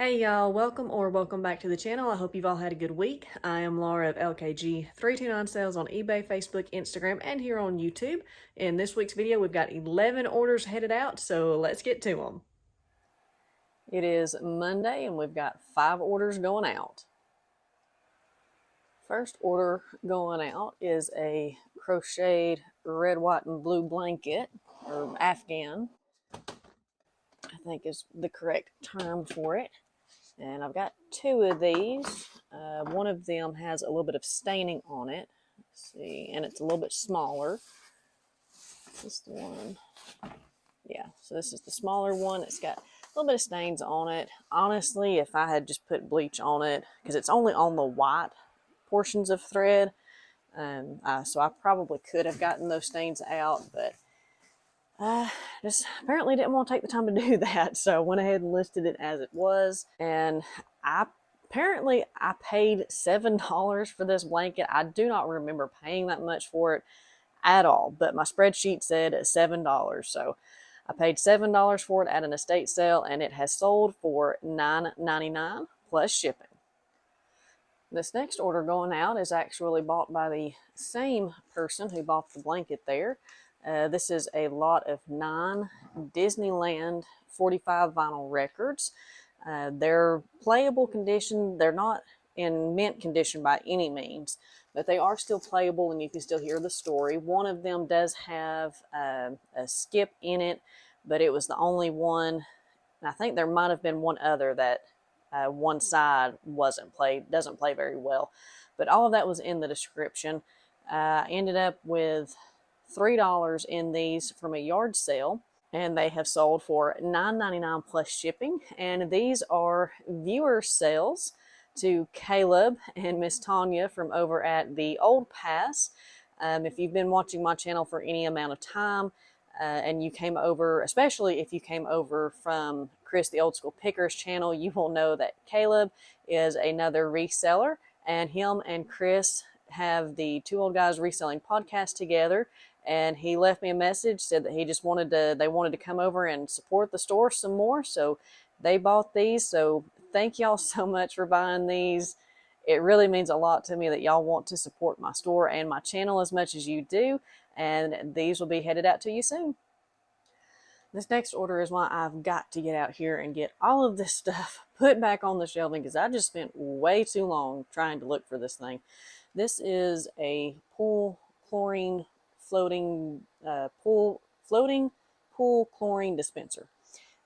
Hey y'all, welcome back to the channel. I hope you've all had a good week. I am Laura of LKG 329 Sales on eBay, Facebook, Instagram, and here on YouTube. In this week's video, we've got 11 orders headed out, so let's get to them. It is Monday and we've got 5 orders going out. First order going out is a crocheted red, white, and blue blanket, or Afghan, I think is the correct term for it. And I've got 2 of these. One of them has a little bit of staining on it. Let's see, and it's a little bit smaller. This is the one. Yeah, so this is the smaller one. It's got a little bit of stains on it. Honestly, if I had just put bleach on it, because it's only on the white portions of thread, so I probably could have gotten those stains out, but just apparently didn't want to take the time to do that, so I went ahead and listed it as it was. And I paid $7 for this blanket. I do not remember paying that much for it at all, but my spreadsheet said $7, so I paid $7 for it at an estate sale, and it has sold for $9.99 plus shipping. This next order going out is actually bought by the same person who bought the blanket there. This is a lot of 9 Disneyland 45 vinyl records. They're playable condition. They're not in mint condition by any means, but they are still playable and you can still hear the story. One of them does have a skip in it, but it was the only one. And I think there might have been one other that one side doesn't play very well. But all of that was in the description. I ended up with $3 in these from a yard sale, and they have sold for $9.99 plus shipping. And these are viewer sales to Caleb and Miss Tanya from over at the Old Pass. If you've been watching my channel for any amount of time, and you came over, especially if you came over from Chris the Old School Pickers channel, you will know that Caleb is another reseller, and him and Chris have the Two Old Guys Reselling podcast together. And he left me a message, said that he just they wanted to come over and support the store some more, so they bought these. So thank y'all so much for buying these. It really means a lot to me that y'all want to support my store and my channel as much as you do, and these will be headed out to you soon. This next order is why I've got to get out here and get all of this stuff put back on the shelving, because I just spent way too long trying to look for this thing. This is a pool chlorine floating pool chlorine dispenser,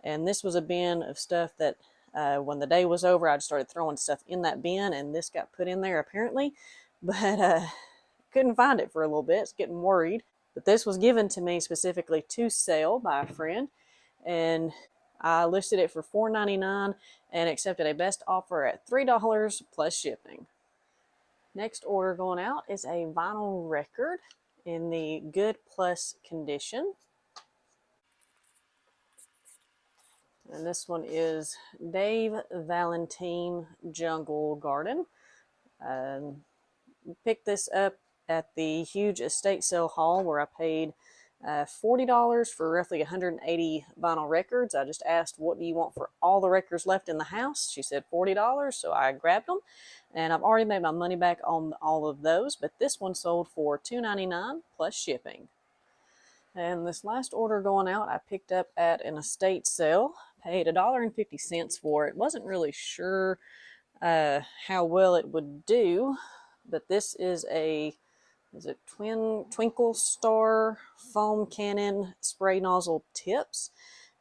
and this was a bin of stuff that when the day was over, I just started throwing stuff in that bin, and this got put in there apparently, but couldn't find it for a little bit. It's getting worried. But this was given to me specifically to sell by a friend, and I listed it for $4.99 and accepted a best offer at $3 plus shipping. Next order going out is a vinyl record in the Good Plus condition. And this one is Dave Valentine Jungle Garden. Picked this up at the huge estate sale haul where I paid $40 for roughly 180 vinyl records. I just asked, what do you want for all the records left in the house? She said $40, so I grabbed them. And I've already made my money back on all of those, but this one sold for $2.99 plus shipping. And this last order going out, I picked up at an estate sale, paid $1.50 for it. Wasn't really sure how well it would do, but this is a Twinkle Star foam cannon spray nozzle tips,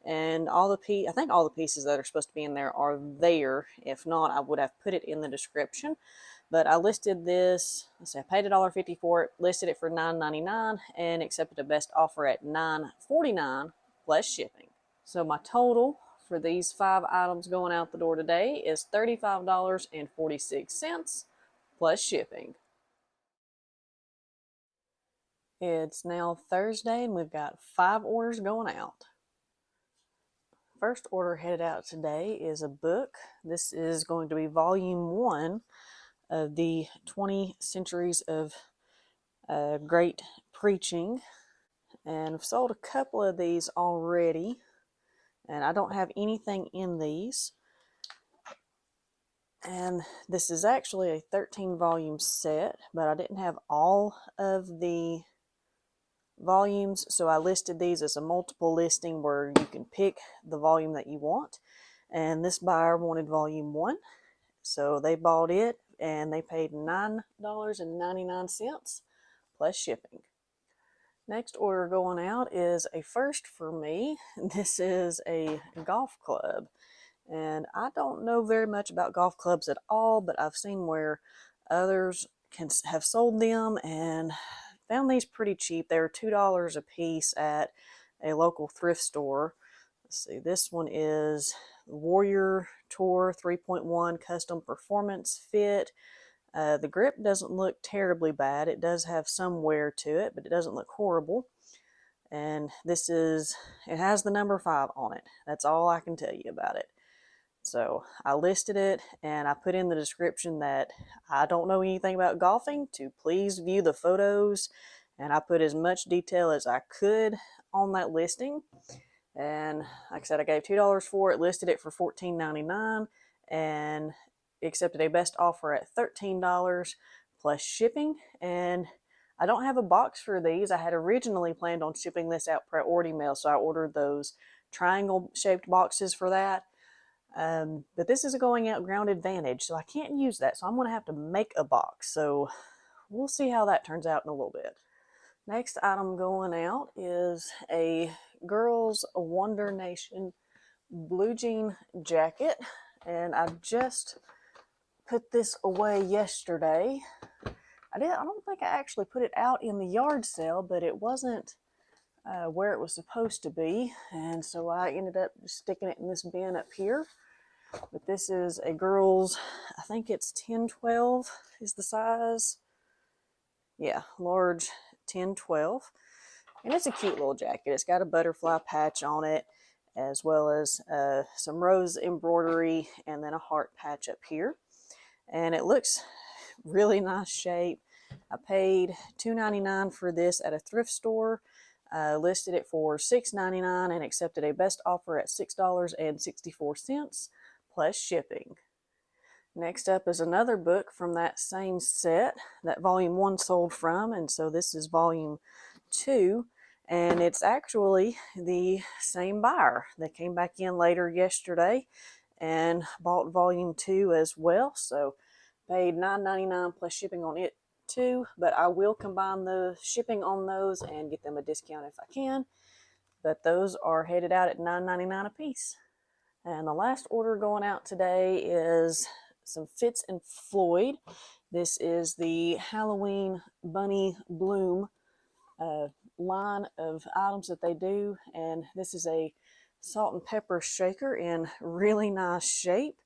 and I think all the pieces that are supposed to be in there are there. If not, I would have put it in the description. But I listed this, I paid $1.50 for it, listed it for $9.99, and accepted a best offer at $9.49 plus shipping. So my total for these 5 items going out the door today is $35.46 plus shipping. It's now Thursday and we've got 5 orders going out. First order headed out today is a book. This is going to be volume 1 of the 20 Centuries of Great Preaching. And I've sold a couple of these already, and I don't have anything in these. And this is actually a 13 volume set, but I didn't have all of the volumes, so I listed these as a multiple listing where you can pick the volume that you want. And this buyer wanted volume 1, so they bought it and they paid $9.99 plus shipping. Next order going out is a first for me. This is a golf club. And I don't know very much about golf clubs at all, but I've seen where others have sold them and found these pretty cheap. They were $2 a piece at a local thrift store. Let's see, this one is Warrior Tour 3.1 Custom Performance Fit. The grip doesn't look terribly bad. It does have some wear to it, but it doesn't look horrible. And it has the number 5 on it. That's all I can tell you about it. So I listed it and I put in the description that I don't know anything about golfing, to please view the photos. And I put as much detail as I could on that listing. And like I said, I gave $2 for it, listed it for $14.99, and accepted a best offer at $13 plus shipping. And I don't have a box for these. I had originally planned on shipping this out priority mail, so I ordered those triangle shaped boxes for that. But this is a going out grounded Vantage, so I can't use that. So I'm going to have to make a box. So we'll see how that turns out in a little bit. Next item going out is a Girls Wonder Nation blue jean jacket. And I just put this away yesterday. I don't think I actually put it out in the yard sale, but it wasn't where it was supposed to be. And so I ended up just sticking it in this bin up here. But this is a girl's, I think it's 10-12 is the size. Yeah, large 10-12. And it's a cute little jacket. It's got a butterfly patch on it, as well as some rose embroidery and then a heart patch up here. And it looks really nice shape. I paid $2.99 for this at a thrift store. Listed it for $6.99 and accepted a best offer at $6.64 plus shipping. Next up is another book from that same set that volume 1 sold from, and so this is volume 2, and it's actually the same buyer that came back in later yesterday and bought volume 2 as well. So paid $9.99 plus shipping on it too, but I will combine the shipping on those and get them a discount if I can. But those are headed out at $9.99 a piece. And the last order going out today is some Fitz and Floyd. This is the Halloween Bunny Bloom line of items that they do, and this is a salt and pepper shaker in really nice shape.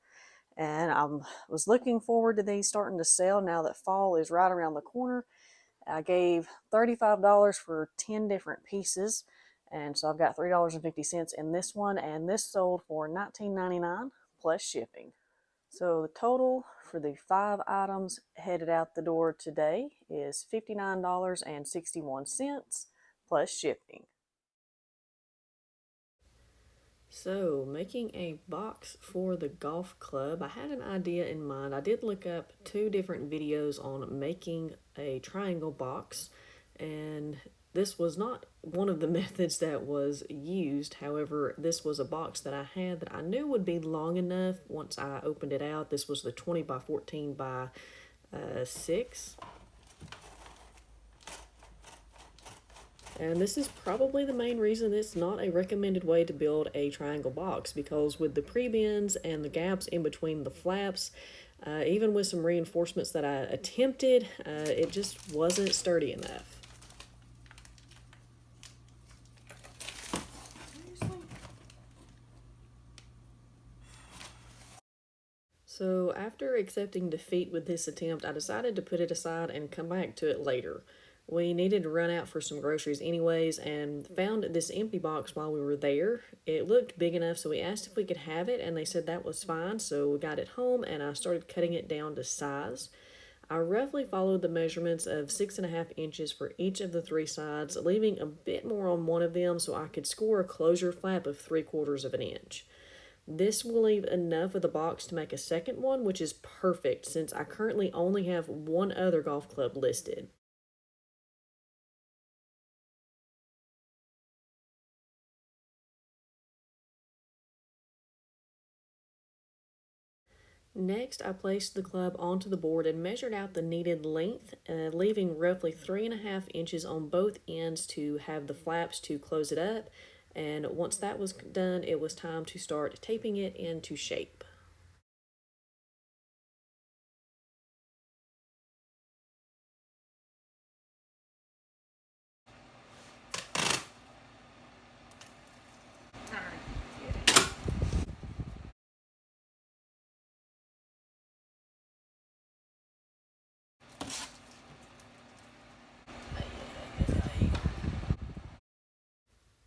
And I was looking forward to these starting to sell now that fall is right around the corner. I gave $35 for 10 different pieces, and so I've got $3.50 in this one, and this sold for $19.99 plus shipping. So the total for the 5 items headed out the door today is $59.61 plus shipping. So, making a box for the golf club, I had an idea in mind. I did look up 2 different videos on making a triangle box, and this was not one of the methods that was used. However, this was a box that I had that I knew would be long enough once I opened it out. This was the 20 by 14 by 6. And this is probably the main reason it's not a recommended way to build a triangle box, because with the pre-bends and the gaps in between the flaps, even with some reinforcements that I attempted, it just wasn't sturdy enough. So after accepting defeat with this attempt, I decided to put it aside and come back to it later. We needed to run out for some groceries anyways, and found this empty box while we were there. It looked big enough, so we asked if we could have it, and they said that was fine, so we got it home, and I started cutting it down to size. I roughly followed the measurements of 6.5 inches for each of the 3 sides, leaving a bit more on one of them so I could score a closure flap of 3/4 of an inch. This will leave enough of the box to make a second one, which is perfect since I currently only have one other golf club listed. Next, I placed the club onto the board and measured out the needed length, leaving roughly 3.5 inches on both ends to have the flaps to close it up. And once that was done, it was time to start taping it into shape.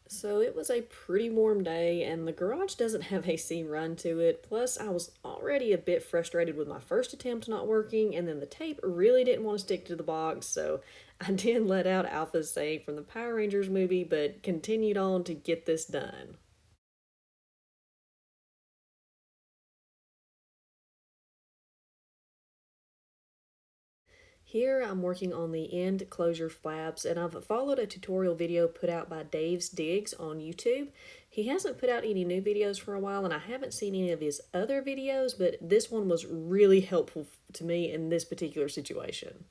So it was a pretty warm day, and the garage doesn't have AC run to it. Plus, I was already a bit frustrated with my first attempt not working, and then the tape really didn't want to stick to the box, so I did let out Alpha's saying from the Power Rangers movie, but continued on to get this done. Here I'm working on the end closure flaps, and I've followed a tutorial video put out by Dave's Digs on YouTube. He hasn't put out any new videos for a while, and I haven't seen any of his other videos, but this one was really helpful to me in this particular situation.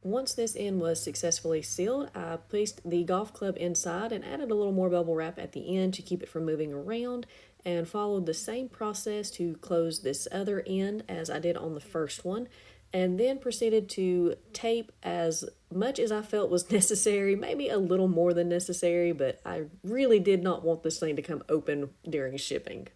Once this end was successfully sealed, I placed the golf club inside and added a little more bubble wrap at the end to keep it from moving around, and followed the same process to close this other end as I did on the first one, and then proceeded to tape as much as I felt was necessary, maybe a little more than necessary, but I really did not want this thing to come open during shipping.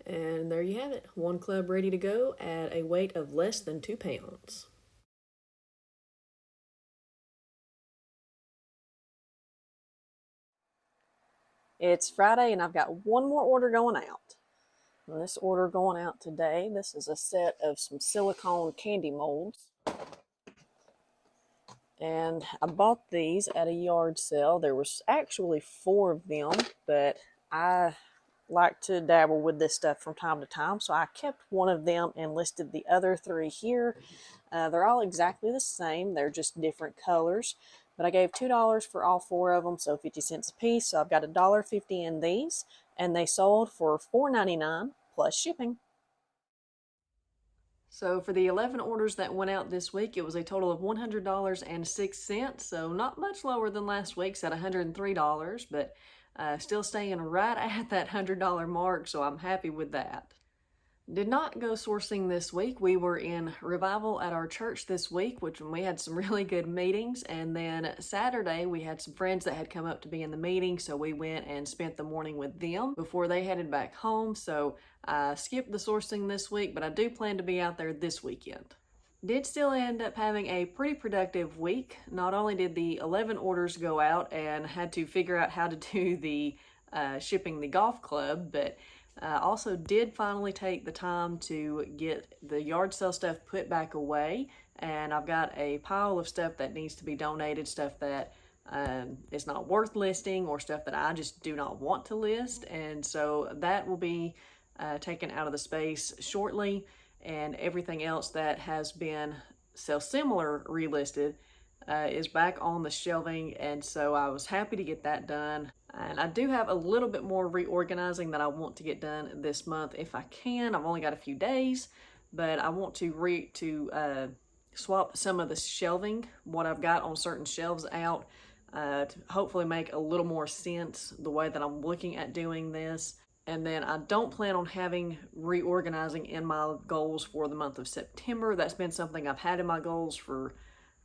And there you have it, one club ready to go at a weight of less than 2 pounds. It's Friday and I've got one more order going out. And this order going out today, this is a set of some silicone candy molds. And I bought these at a yard sale. There was actually 4 of them, but I like to dabble with this stuff from time to time, so I kept one of them and listed the other 3 here. They're all exactly the same, they're just different colors, but I gave $2 for all 4 of them, so 50 cents a piece. So I've got $1.50 in these, and they sold for $4.99 plus shipping. So for the 11 orders that went out this week, it was a total of $100.06. So not much lower than last week's at $103, but still staying right at that $100 mark. So I'm happy with that. Did not go sourcing this week. We were in revival at our church this week, which we had some really good meetings. And then Saturday, we had some friends that had come up to be in the meeting. So we went and spent the morning with them before they headed back home. So I skipped the sourcing this week, but I do plan to be out there this weekend. Did still end up having a pretty productive week. Not only did the 11 orders go out and had to figure out how to do the shipping the golf club, but also did finally take the time to get the yard sale stuff put back away, and I've got a pile of stuff that needs to be donated, stuff that is not worth listing or stuff that I just do not want to list, and so that will be taken out of the space shortly, and everything else that has been similar relisted is back on the shelving, and so I was happy to get that done. And I do have a little bit more reorganizing that I want to get done this month if I can. I've only got a few days, but I want to swap some of the shelving, what I've got on certain shelves out, to hopefully make a little more sense the way that I'm looking at doing this. And then I don't plan on having reorganizing in my goals for the month of September. That's been something I've had in my goals for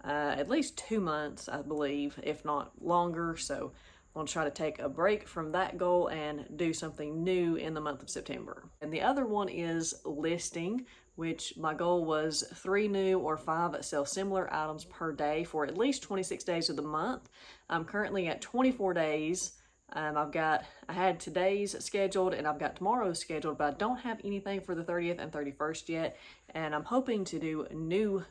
at least 2 months, I believe, if not longer. So I'm going to try to take a break from that goal and do something new in the month of September. And the other one is listing, which my goal was 3 new or 5 sell similar items per day for at least 26 days of the month. I'm currently at 24 days. I had today's scheduled and I've got tomorrow's scheduled, but I don't have anything for the 30th and 31st yet. And I'm hoping to do new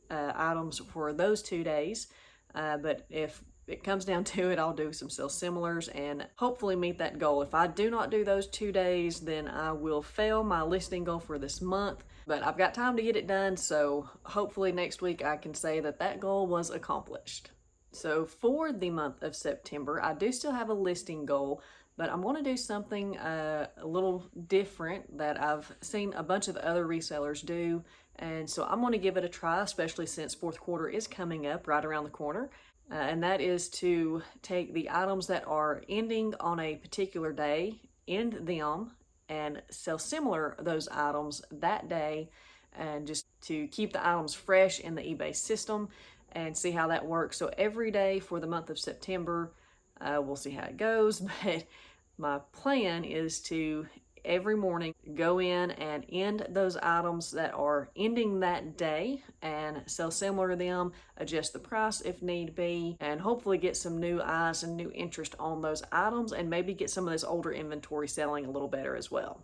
items for those 2 days. But if it comes down to it, I'll do some sell similars and hopefully meet that goal. If I do not do those 2 days, then I will fail my listing goal for this month. But I've got time to get it done, so hopefully next week I can say that that goal was accomplished. So for the month of September, I do still have a listing goal, but I'm going to do something a little different that I've seen a bunch of other resellers do. And so I'm going to give it a try, especially since fourth quarter is coming up right around the corner. And that is to take the items that are ending on a particular day, end them, and sell similar those items that day, and just to keep the items fresh in the eBay system and see how that works. So every day for the month of September, we'll see how it goes, but my plan is to every morning go in and end those items that are ending that day and sell similar to them, adjust the price if need be, and hopefully get some new eyes and new interest on those items and maybe get some of this older inventory selling a little better as well.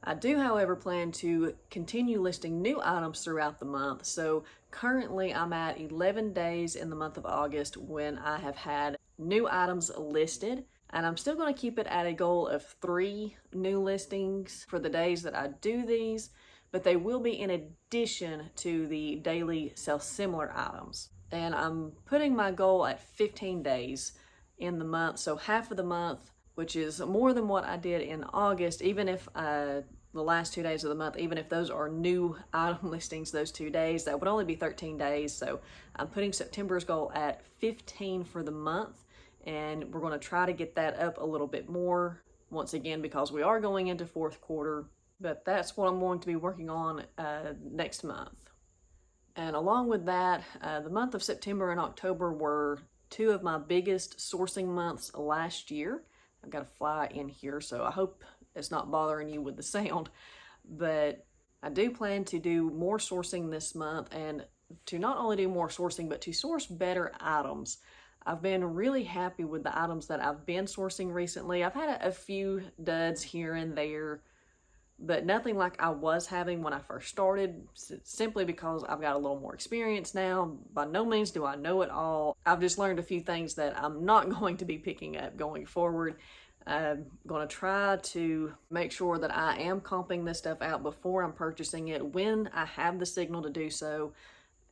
I do, however, plan to continue listing new items throughout the month. So currently I'm at 11 days in the month of August when I have had new items listed. And I'm still going to keep it at a goal of 3 new listings for the days that I do these, but they will be in addition to the daily sell similar items. And I'm putting my goal at 15 days in the month, so half of the month, which is more than what I did in August, even if the last 2 days of the month, even if those are new item listings, those 2 days, that would only be 13 days. So I'm putting September's goal at 15 for the month. And we're going to try to get that up a little bit more, once again, because we are going into fourth quarter. But that's what I'm going to be working on next month. And along with that, the month of September and October were 2 of my biggest sourcing months last year. I've got a fly in here, so I hope it's not bothering you with the sound. But I do plan to do more sourcing this month, and to not only do more sourcing, but to source better items. I've been really happy with the items that I've been sourcing recently. I've had a few duds here and there, but nothing like I was having when I first started, simply because I've got a little more experience now. By no means do I know it all. I've just learned a few things that I'm not going to be picking up going forward. I'm going to try to make sure that I am comping this stuff out before I'm purchasing it, when I have the signal to do so,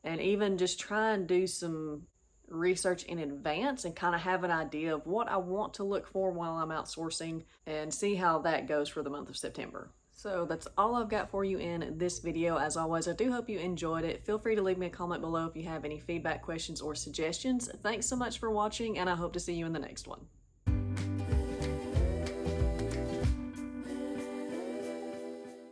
and even just try and do some research in advance and kind of have an idea of what I want to look for while I'm outsourcing, and see how that goes for the month of September. So that's all I've got for you in this video. As always, I do hope you enjoyed it. Feel free to leave me a comment below if you have any feedback, questions, or suggestions. Thanks so much for watching, and I hope to see you in the next one.